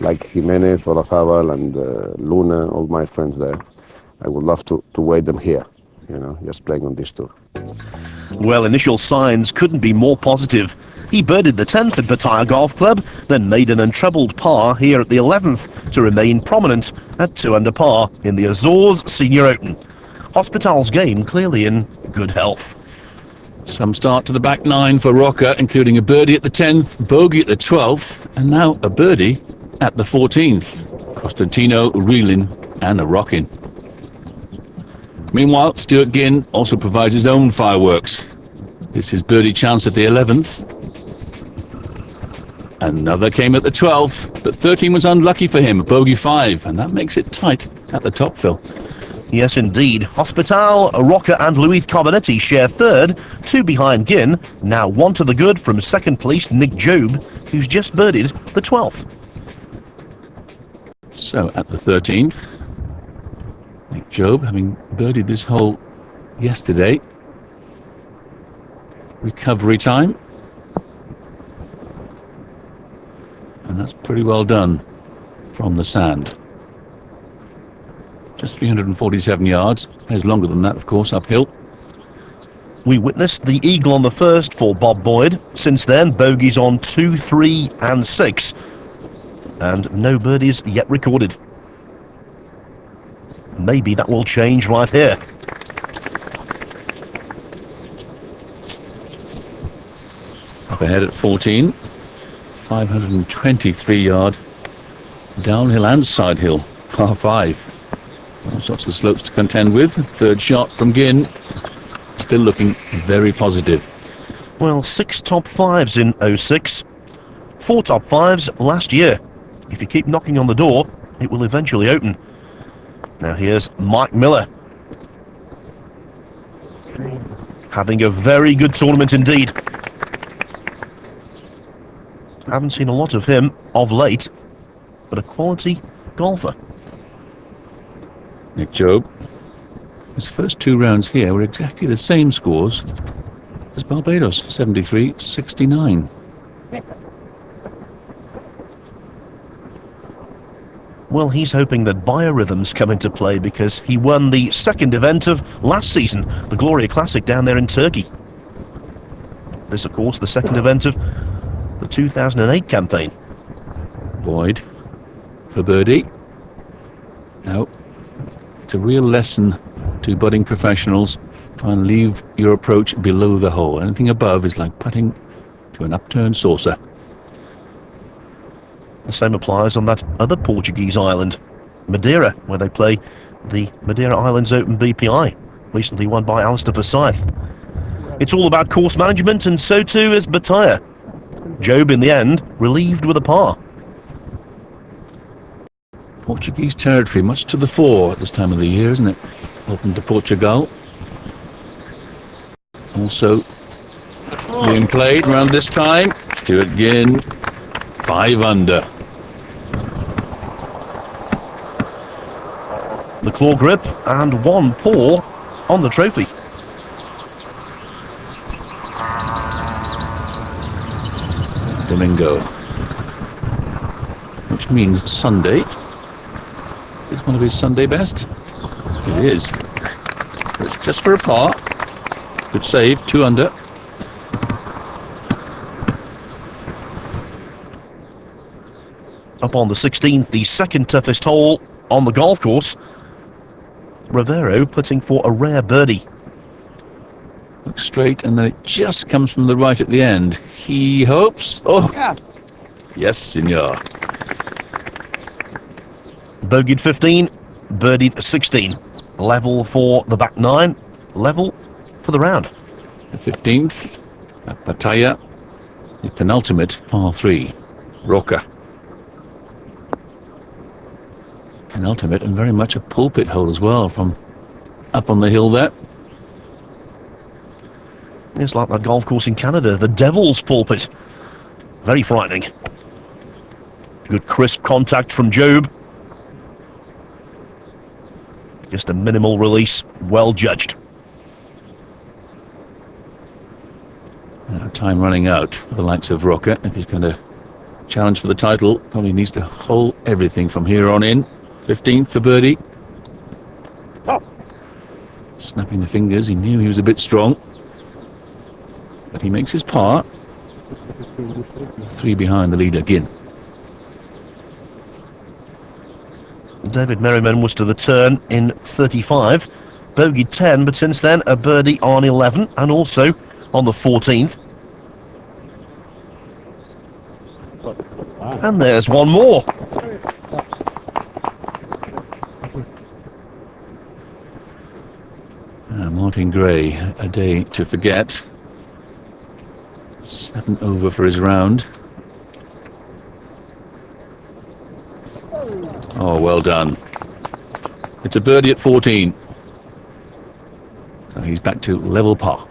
like Jimenez, Olazabal, and Luna, all my friends there. I would love to wait them here, you know, just playing on this tour. Well, initial signs couldn't be more positive. He birdied the 10th at Pattaya Golf Club, then made an untroubled par here at the 11th to remain prominent at 2 under par in the Azores Senior Open. Hospital's game clearly in good health. Some start to the back nine for Roca, including a birdie at the 10th, bogey at the 12th, and now a birdie at the 14th. Costantino reeling and a rocking. Meanwhile, Stuart Ginn also provides his own fireworks. This is birdie chance at the 11th. Another came at the 12th, but 13 was unlucky for him, bogey 5, and that makes it tight at the top, Phil. Yes, indeed. Hospital, Roca and Luis Carbonetti share third, 2 behind Ginn. Now 1 to the good from second place Nick Job, who's just birdied the 12th. So at the 13th, Nick Job, having birdied this hole yesterday. Recovery time. And that's pretty well done from the sand. Just 347 yards. There's longer than that, of course, uphill. We witnessed the eagle on the first for Bob Boyd. Since then, bogeys on 2, 3 and 6. And no birdies yet recorded. Maybe that will change right here. Up ahead at 14. 523 yard downhill and side hill, par 5. All sorts of slopes to contend with. Third shot from Ginn, still looking very positive. Well, 6 top 5s in 06, 4 top 5s last year. If you keep knocking on the door, it will eventually open. Now here's Mike Miller. Having a very good tournament indeed. Haven't seen a lot of him of late, but a quality golfer. Nick Job. His first 2 rounds here were exactly the same scores as Barbados, 73-69. Well, he's hoping that biorhythms come into play because he won the second event of last season, the Gloria Classic down there in Turkey. This, of course, the second event of the 2008 campaign. Boyd for birdie. Now, it's a real lesson to budding professionals. Try and leave your approach below the hole. Anything above is like putting to an upturned saucer. The same applies on that other Portuguese island, Madeira, where they play the Madeira Islands Open BPI, recently won by Alistair Forsyth. It's all about course management, and so too is Pattaya. Job, in the end, relieved with a par. Portuguese territory, much to the fore at this time of the year, isn't it? Open to Portugal. Also being played around this time. Stuart Ginn, 5 under. The claw grip and 1 paw on the trophy. Domingo. Which means Sunday. Is this one of his Sunday best? It is. It's just for a par. Good save, 2 under. Up on the 16th, the second toughest hole on the golf course. Rivero putting for a rare birdie. Looks straight and then it just comes from the right at the end. He hopes. Oh, yeah. Yes, senor. Bogeyed 15, birdied 16. Level for the back 9, level for the round. The 15th at Pattaya, the penultimate par 3, Roca. Penultimate and very much a pulpit hole as well from up on the hill there. It's like that golf course in Canada, the Devil's Pulpit. Very frightening. Good crisp contact from Job. Just a minimal release, well judged. Time running out for the likes of Roca if he's going to challenge for the title. Probably needs to hold everything from here on in. 15th for birdie. Snapping the fingers, he knew he was a bit strong. But he makes his par. 3 behind the leader, Ginn. David Merriman was to the turn in 35. Bogeyed 10, but since then a birdie on 11 and also on the 14th. And there's one more. Martin Gray, a day to forget. 7 over for his round. Oh, well done. It's a birdie at 14. So he's back to level par.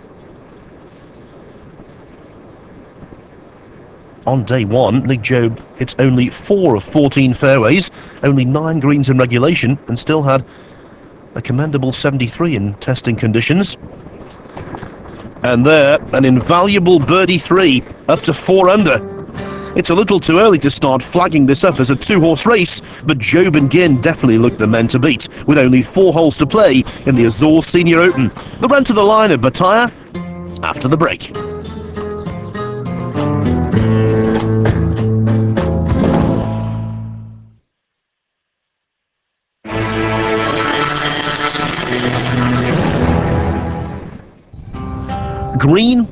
On day one, Nick Job hit only 4 of 14 fairways, only 9 greens in regulation, and still had a commendable 73 in testing conditions. And there, an invaluable birdie 3, up to 4 under. It's a little too early to start flagging this up as a 2-horse race, but Job and Ginn definitely look the men to beat, with only 4 holes to play in the Azores Senior Open. The run to the line at Bataya after the break. Green,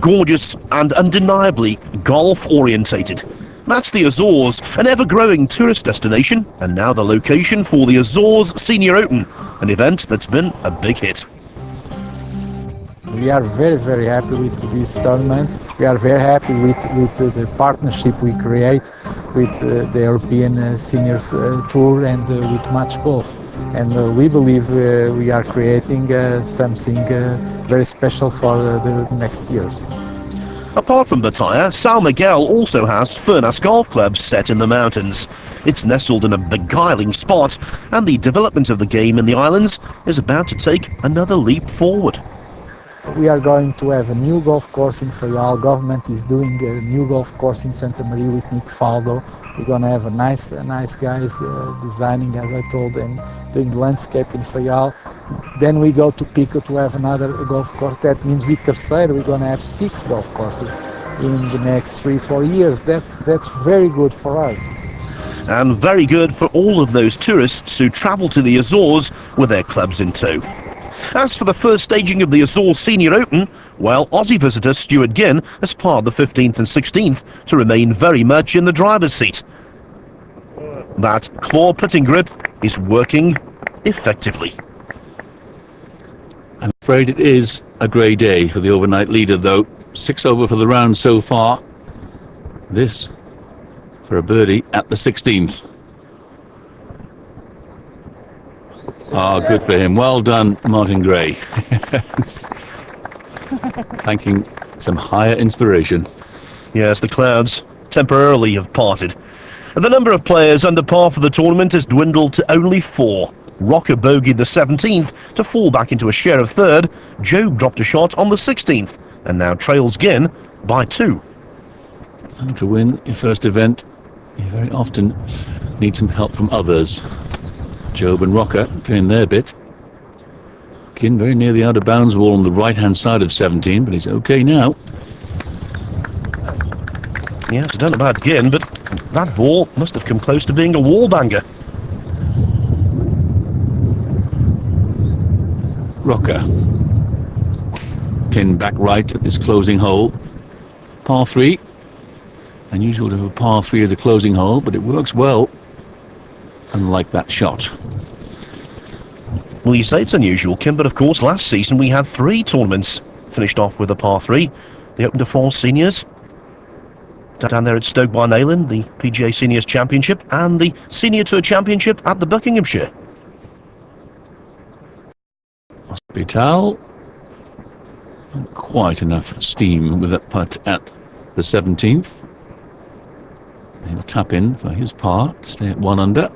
gorgeous and undeniably golf-orientated. That's the Azores, an ever-growing tourist destination, and now the location for the Azores Senior Open, an event that's been a big hit. We are very, very happy with this tournament. We are very happy with the partnership we create with the European Seniors Tour and with Match Golf. And we believe we are creating something very special for the next years. Apart from Bataya, São Miguel also has Furnas Golf Club set in the mountains. It's nestled in a beguiling spot, and the development of the game in the islands is about to take another leap forward. We are going to have a new golf course in Faial. Government is doing a new golf course in Santa Maria with Nick Faldo. We're going to have a nice guys designing, as I told them, doing landscape in Faial. Then we go to Pico to have another golf course. That means with Terceiro we're going to have 6 golf courses in the next 3-4 years. That's very good for us. And very good for all of those tourists who travel to the Azores with their clubs in tow. As for the first staging of the Azores Senior Open, well, Aussie visitor Stuart Ginn has parred the 15th and 16th to remain very much in the driver's seat. That claw putting grip is working effectively. I'm afraid it is a grey day for the overnight leader, though. 6 over for the round so far. This for a birdie at the 16th. Ah, good for him. Well done, Martin Gray. Thanking some higher inspiration. Yes, the clouds temporarily have parted. The number of players under par for the tournament has dwindled to only 4. Rocker bogeyed the 17th to fall back into a share of 3rd. Job dropped a shot on the 16th and now trails Ginn by 2. And to win your first event, you very often need some help from others. Job and Rocker doing their bit. Ginn very near the out of bounds wall on the right hand side of 17, but he's okay now. Yes, I don't know about Ginn, but that ball must have come close to being a wall banger. Rocker. Pin back right at this closing hole. Par 3. Unusual to have a par 3 as a closing hole, but it works well. Unlike that shot. Well, you say it's unusual, Kim, but of course last season we had 3 tournaments finished off with a par 3. The Open de France Seniors, down there at Stoke-by-Nayland, the PGA Seniors Championship, and the Senior Tour Championship at the Buckinghamshire. Hospital. Not quite enough steam with that putt at the 17th. He'll tap in for his par to stay at 1 under.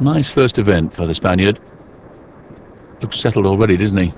Nice first event for the Spaniard. Looks settled already, doesn't he?